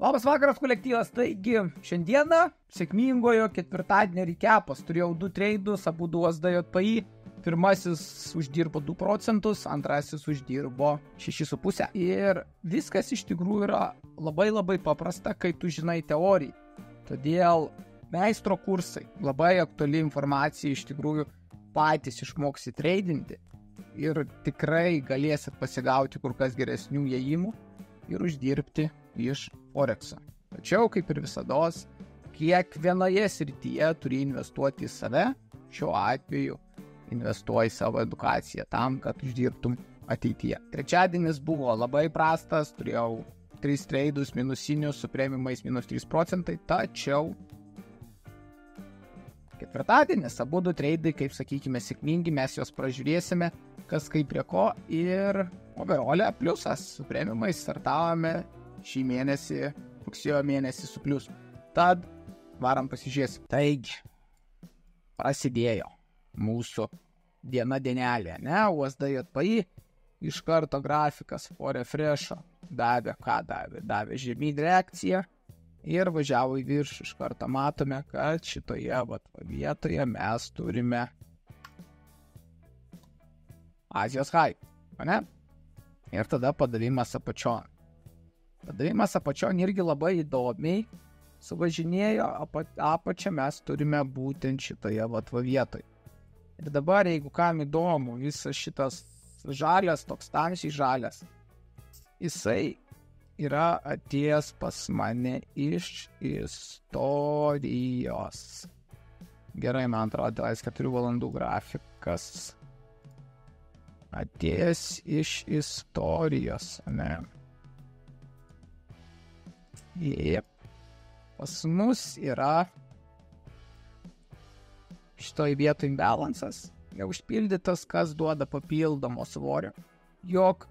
Labas vakaras kolektyvas, taigi šiandieną sėkmingojo ketvirtadienio recapas. Turėjau 2 treidus, abu USDJPI. Pirmasis uždirbo 2%, antrasis uždirbo 6,5%. Ir viskas iš tikrųjų yra labai paprasta, kai tu žinai teoriją. Todėl meistro kursai, labai aktuali informacija, iš tikrųjų patys išmoksi treidinti ir tikrai galėsit pasigauti kur kas geresnių įėjimų ir uždirbti iš Forexo. Tačiau, kaip ir visados, kiekvienoje srityje turi investuoti į save, šiuo atveju investuoji savo edukaciją tam, kad uždirbtum ateityje. Trečiadienis buvo labai prastas, turėjau 3 treidus minusinius su premiumais minus 3%, tačiau ketvirtadienis abu 2 treidai, kaip sakykime, sėkmingi, mes juos pražiūrėsime, kas kaip prie ko, ir overolė pliusas su premiumais startavome šį mėnesį, rugsėjo mėnesį su pliusu. Tad varam pasižiūrėsim. Taigi, prasidėjo mūsų dienelė, ne? USDJPI, iš karto grafikas po refresho davė, ką davė? Davė žemyn reakciją ir važiavo į viršų. Iš karto matome, kad šitoje vietoje mes turime Azijos high, ne? Ir tada padavimas apačion. Padavimas apačion irgi labai įdomiai suvažinėjo, apačią mes turime būtent šitoje vietoje. Ir dabar, jeigu kam įdomu, visas šitas žalias, toks tamsiai žalias, jisai yra atėjęs pas mane iš istorijos. Gerai, man atrodo, 4 valandų grafikas atėjęs iš istorijos, ne? Jep. Pas mus yra šitoj vietoj imbalansas neužpildytas, kas duoda papildomo svorio, jog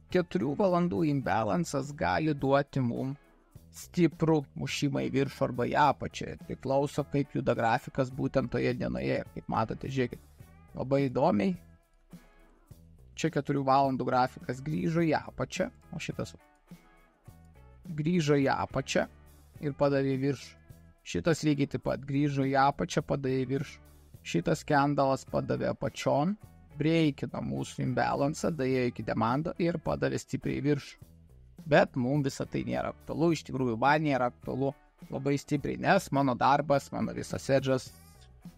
4 valandų imbalansas gali duoti mum stiprų mušimą į viršų arba į apačią. Priklauso, kaip juda grafikas būtent toje dienoje. Kaip matote, žiūrėkit, labai įdomiai. Čia 4 valandų grafikas grįžo į apačią, o šitas grįžo į apačią ir padavė viršų. Šitas lygiai taip pat grįžo į apačią, padavė viršų. Šitas kendalas padavė apačion, breikino mūsų imbalansą, daėjo iki demando ir padavė stipriai viršų. Bet mums visą tai nėra aktualu, iš tikrųjų man nėra aktualu labai stipriai, nes mano darbas, mano visas edžas,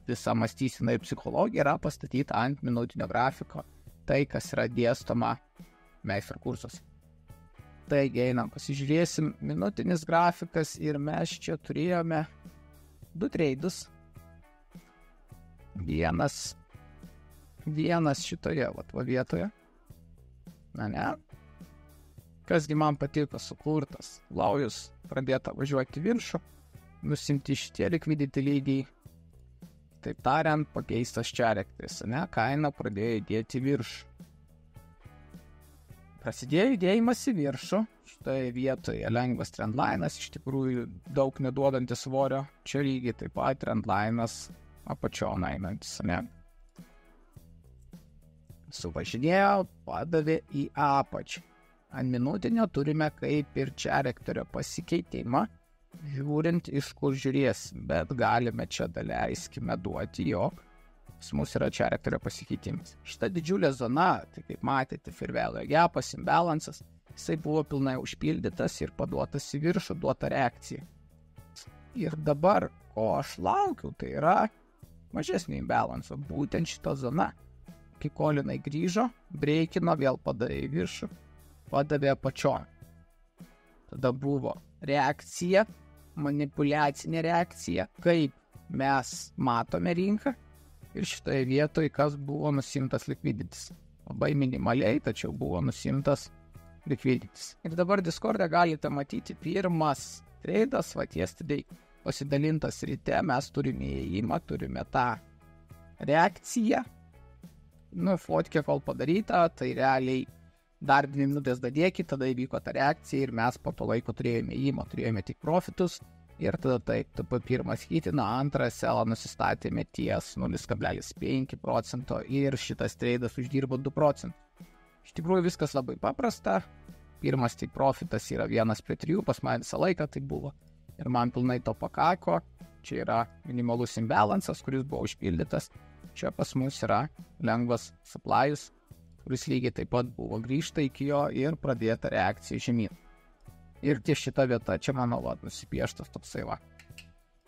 visa mąstysena ir psichologija yra pastatyta ant minutinio grafiko, tai kas yra dėstoma meistro kursuose. Taigi einam, pasižiūrėsim minutinis grafikas ir mes čia turėjome 2 treidus. Vienas šitoje vietoje. Ne. Kasgi man patiko sukurtas. Laujus pradėta važiuoti viršų, nusimti šitie likvidity lygiai. Taip tariant, pakeistas čia reakcijas, ne? Kaina pradėjo judėti viršų. Prasidėjo judėjimas į viršų, šitoje vietoje lengvas trendlinas, iš tikrųjų daug neduodantis svorio, čia lygiai taip pat trendlinas apačion einantis, ne? Suvažinėjo, padavė į apačią. Ant minutinio turime kaip ir čia rektorio pasikeitimą, žiūrint iš kur žiūrėsim, bet galime čia daleiskime duoti, jog pas mus yra čia rektorio pasikeitimas. Šita didžiulė zona, tai kaip matėte, firvelio gapas, imbalansas, jisai buvo pilnai užpildytas ir paduotas į viršų, duota reakcija. Ir dabar, ko aš laukiu, tai yra mažesnio imbalanso, būtent šita zona. Kai kolinai grįžo, breikino, vėl padavė į viršų, padavė apačion. Tada buvo reakcija, manipuliacinė reakcija, kaip mes matome rinką. Ir šitoje vietoje, kas buvo nusimtas likviditis. Labai minimaliai, tačiau buvo nusimtas likviditis. Ir dabar Discord'e galite matyti pirmas treidas, yesterday pasidalintas ryte, mes turime įėjimą, turime tą reakciją. Fotkė kol padaryta, tai realiai dar 2 minutės dadėkit, tada įvyko ta reakcija ir mes po to laiko turėjome įėjimą, turėjome tik profitus. Ir tada taip, pirmas hitina, antrą selą nusistatėme ties 0,5% ir šitas treidas uždirbo 2%. Iš tikrųjų viskas labai paprasta, pirmas tai profitas yra 1/3, pas man visą laiką tai buvo. Ir man pilnai to pakako. Čia yra minimalus imbalansas, kuris buvo užpildytas. Čia pas mus yra lengvas supply'us, kuris lygiai taip pat buvo grįžta iki jo ir pradėta reakcija žemyn. Ir ties šita vieta, čia mano nusipieštas toksai va.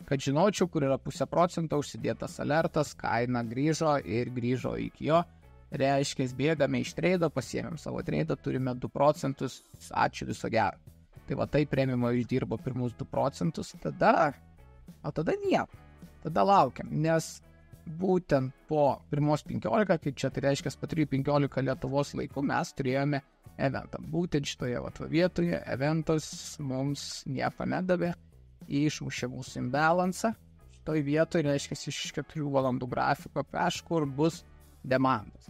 Kad žinočiau, kur yra 0,5%, užsidėtas alertas, kaina grįžo ir grįžo iki jo. Reiškia, bėgame iš treido, pasiėmėm savo treidą, turime 2%, ačiū, viso gero. Tai va tai premiumo išdirbo pirmus 2%, tada nieko. Tada laukiam, nes būtent po pirmos 15, kaip čia tai reiškia, po 3.15 Lietuvos laikų mes turėjome eventą. Būtent šitoje vietoje eventas mums nieko nedavė, išmušė mūsų imbalansą. Šitoje vietoje reiškia, iš 4 valandų grafiko kažkur bus demandas.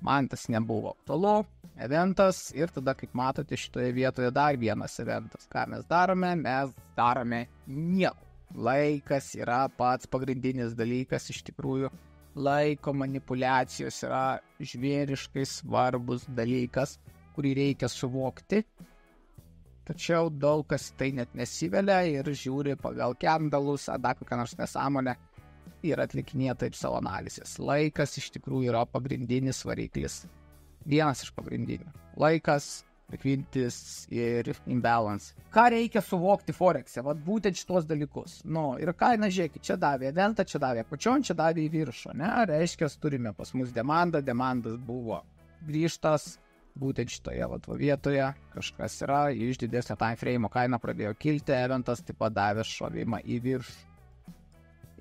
Man tas nebuvo aktualu, eventas ir tada, kaip matote, šitoje vietoje dar vienas eventas. Ką mes darome? Mes darome nieko. Laikas yra pats pagrindinis dalykas, iš tikrųjų. Laiko manipulacijos yra žvėriškai svarbus dalykas, kurį reikia suvokti. Tačiau daug kas tai net nesivelia ir žiūri pagal kendalus, ar dar kokią nors nesąmonę ir atlikinėja taip savo analizės. Laikas iš tikrųjų yra pagrindinis variklis. Vienas iš pagrindinių. Laikas, liquidity ir imbalance. Ką reikia suvokti Forexe? Vat būtent šitos dalykus. Ir kaina, žiūrėkit, čia davė eventą, čia davė apačion, čia davė į viršų. Reiškia, turime pas mus demandas buvo grįžtas, būtent šitoje vietoje kažkas yra, iš didesnio time frame kaina pradėjo kilti, eventas taip pat davė šovimą į viršų.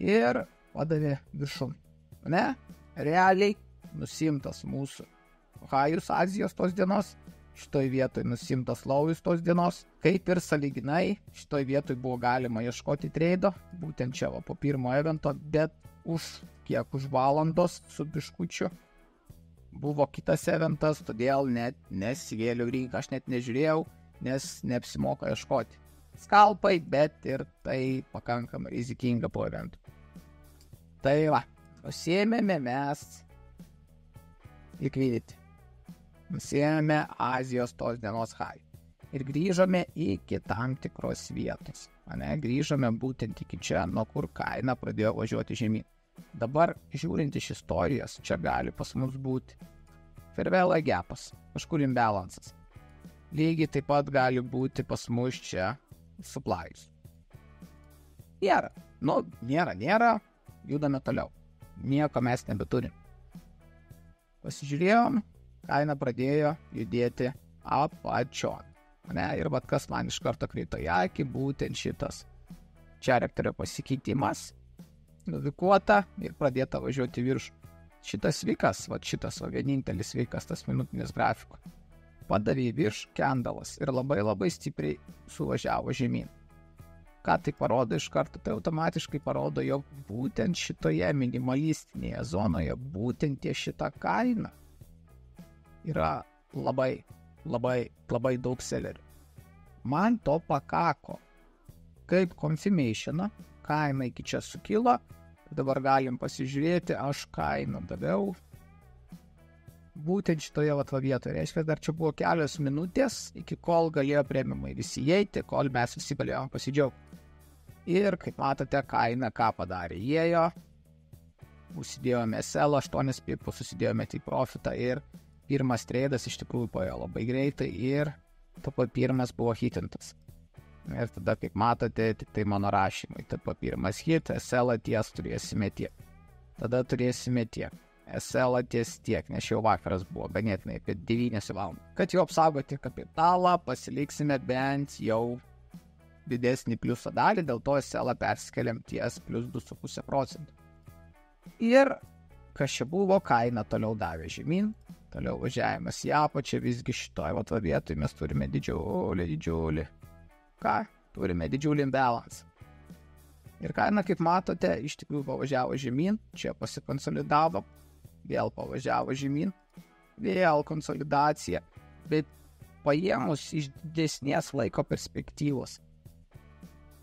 Ir padavė viršum. Realiai nusimtas mūsų hajus Azijos tos dienos, šitoj vietoj nusimtas lowus tos dienos, kaip ir sąlyginai, šitoj vietoj buvo galima ieškoti treido, būtent čia po pirmo evento, bet už valandos su biškučiu buvo kitas eventas, todėl net nesivėliau rinką, aš net nežiūrėjau, nes neapsimoka ieškoti. Skalpai, bet ir tai pakankamai rizikinga po eventų. Tai va, pasiėmėme mes liquidity. Nusiėmėme Azijos tos dienos high. Ir grįžome iki tam tikros vietos. Grįžome būtent iki čia, nuo kur kaina pradėjo važiuoti žemyn. Dabar, žiūrint iš istorijos, čia gali pas mus būti fair value gapas, kažkur imbalansas. Lygiai taip pat gali būti pas mus čia supplies. Nėra, judame toliau. Nieko mes nebeturim. Pasižiūrėjom, kaina pradėjo judėti apačion. Ir kas man iš karto krito į akį, būtent šitas charakterio pasikeitimas, nuvikuota ir pradėta važiuoti viršų. Šitas vikas, šitas vienintelis vikas, tas minutinis grafiko, padavė virš kendalas ir labai stipriai suvažiavo žemyn. Ką tai parodo iš karto? Tai automatiškai parodo, jog būtent šitoje minimalistinėje zonoje, būtent ties šita kaina yra labai daug sellerių. Man to pakako. Kaip confirmationą, kaina iki čia sukilo, dabar galim pasižiūrėti, aš kainą daviau būtent šitoje vietoje. Reiškia, dar čia buvo kelios minutės, iki kol galėjo premiumai visi įeiti, kol mes visi galėjome pasidžiaugti. Ir, kaip matote, kaina ką padarė? Įėjo, užsidėjome SL, 8 pipus, susidėjome tik profitą ir pirmas treidas iš tikrųjų paėjo labai greitai ir pirmas buvo hitintas. Ir tada, kaip matote, tai mano rašymai. Pirmas hit, SL ties turėsime tiek. Tada turėsime tiek. SL ties tiek, nes jau vakaras buvo ganėtinai apie 9 valandų. Kad jau apsaugoti kapitalą, pasiliksime bent jau didesnį pliusą dalį, dėl to SL persikeliam ties plus 2,5%. Ir kas čia buvo, kaina toliau davė žemyn, toliau važiavimas į apačią, visgi šitoje vietoje mes turime didžiulį. Turime didžiulį imbalansą. Ir kaina, kaip matote, iš tikrųjų pavažiavo žemyn, čia pasikonsolidavo, vėl pavažiavo žemyn, vėl konsolidacija, bet paėmus iš didesnės laiko perspektyvos,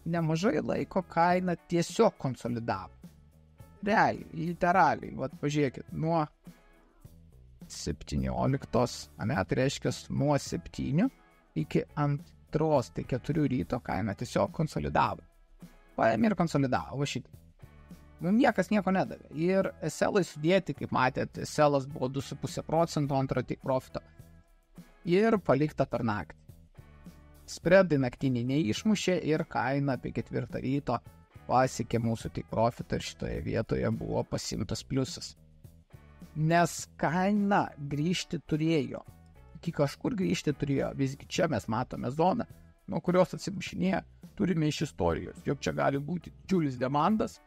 nemažai laiko kaina tiesiog konsolidavo. Realiai, literaliai, pažiūrėkit, nuo 17, tai reiškia nuo 7 iki 2, tai 4 ryto kaina tiesiog konsolidavo. Paėmė ir konsolidavo, va šitą. Mums niekas nieko nedavė. Ir SL-ai sudėti, kaip matėt, SL-as buvo 2,5% antro take profito. Ir palikta per naktį. Spreadai naktiniai neišmušė ir kaina apie 4 ryto pasiekė mūsų take profitą ir šitoje vietoje buvo pasimtas pliusas. Nes kaina grįžti turėjo. Iki kažkur grįžti turėjo. Visgi čia mes matome zoną, nuo kurios atsimušinėja, turime iš istorijos. Jog čia gali būti didžiulis demandas,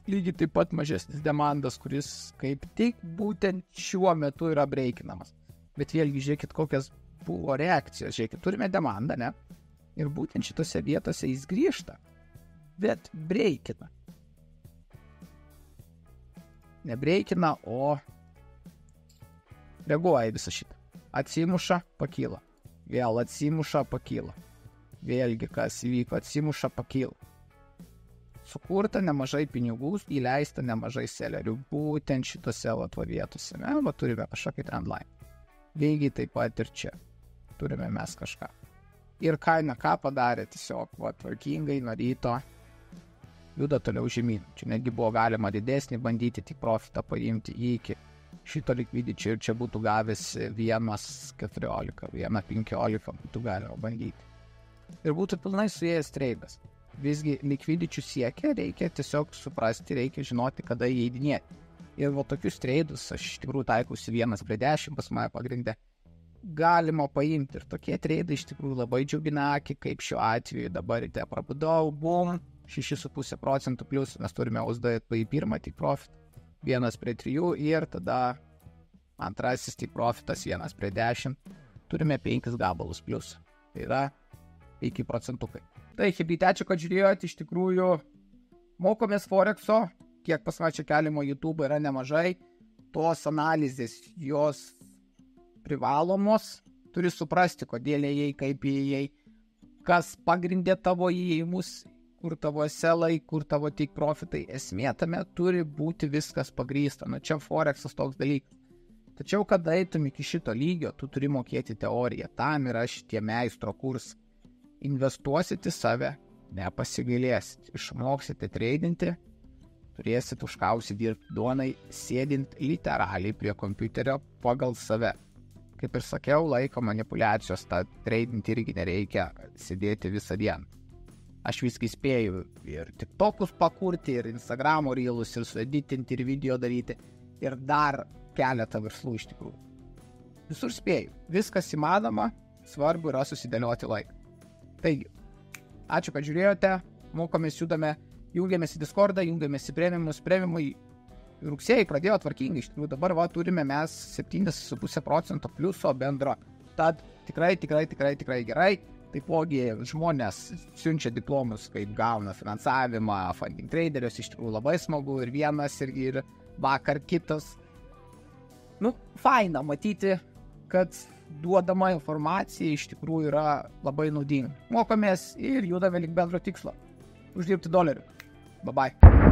lygiai taip pat mažesnis demandas, kuris kaip tik būtent šiuo metu yra breikinamas. Bet vėlgi žiūrėkit, kokias buvo reakcijos. Žiūrėkit, turime demandą, ne? Ir būtent šitose vietose jis grįžta, bet breikina. Ne breikina, o reaguoja į visą šitą. Atsimuša, pakyla. Vėl atsimuša, pakyla. Vėlgi, kas įvyko, atsimuša, pakyla. Sukurta nemažai pinigų, įleista nemažai sellerių, būtent šitose vietose. Va, turime kažkokį trendline. Lygiai taip pat ir čia. Turime mes kažką. Ir kaina ką padarė, tiesiog tvarkingai nuo ryto juda toliau žemyn. Čia netgi buvo galima didesnį bandyti tik profitą paimti iki šito likvidičio ir čia būtų gavęs 1,14, 1,15 būtų galima bandyti. Ir būtų pilnai suėjęs treidas. Visgi likvidičių siekia, reikia tiesiog suprasti, reikia žinoti, kada įeidinėti. Ir tokius treidus, aš iš tikrųjų taikusi 1/10 pas mane pagrindė, galima paimti. Ir tokie treidai iš tikrųjų labai džiugina akį, kaip šiuo atveju dabar ryte prabudau, bum, 6,5% plius, mes turime USD į pirmą tik profit, 1/3 ir tada antrasis tik profitas 1/10, turime 5 gabalus plius, tai yra 5 procentukai. Tai chebryte, ačiū, kad žiūrėjote, iš tikrųjų mokomės Forexo, kiek pas mane čia keliamo YouTube yra nemažai, tos analizės, jos privalomos, turi suprasti, kodėl ėjai, kaip ėjai, kas pagrindė tavo įėjimus, kur tavo SL-ai, kur tavo take profitai, esmė tame turi būti viskas pagrįsta, čia Forexas toks dalykas. Tačiau, kad eitum iki šito lygio, tu turi mokėti teoriją, tam yra šitie meistro kursai. Investuosit į save, nepasigailėsit, išmoksite treidinti, turėsit už ką užsidirbti duonai, sėdint literaliai prie kompiuterio pagal save. Kaip ir sakiau, laiko manipuliacijos, tą treidinti irgi nereikia sėdėti visą dieną. Aš viskai spėju ir TikTokus pakurti, ir Instagramo reelus, ir sueditinti, ir video daryti, ir dar keletą verslų iš tikrųjų. Visur spėju, viskas įmanoma, svarbu yra susidėlioti laiką. Taigi, ačiū, kad žiūrėjote, mokomės, judame, jungiamės į Discordą, jungiamės į premiumai. Rugsėjai pradėjo tvarkingai, iš tikrųjų dabar turime mes 7,5% pliuso bendro, tad tikrai gerai. Taipogi žmonės siunčia diplomus, kaip gauna finansavimą, funding traderius, iš tikrųjų labai smagu, ir vienas, ir vakar kitas. Faina matyti, kad duodama informacija iš tikrųjų yra labai naudinga. Mokomės ir judame link bendro tikslo. Uždirbti dolerių. Bye bye.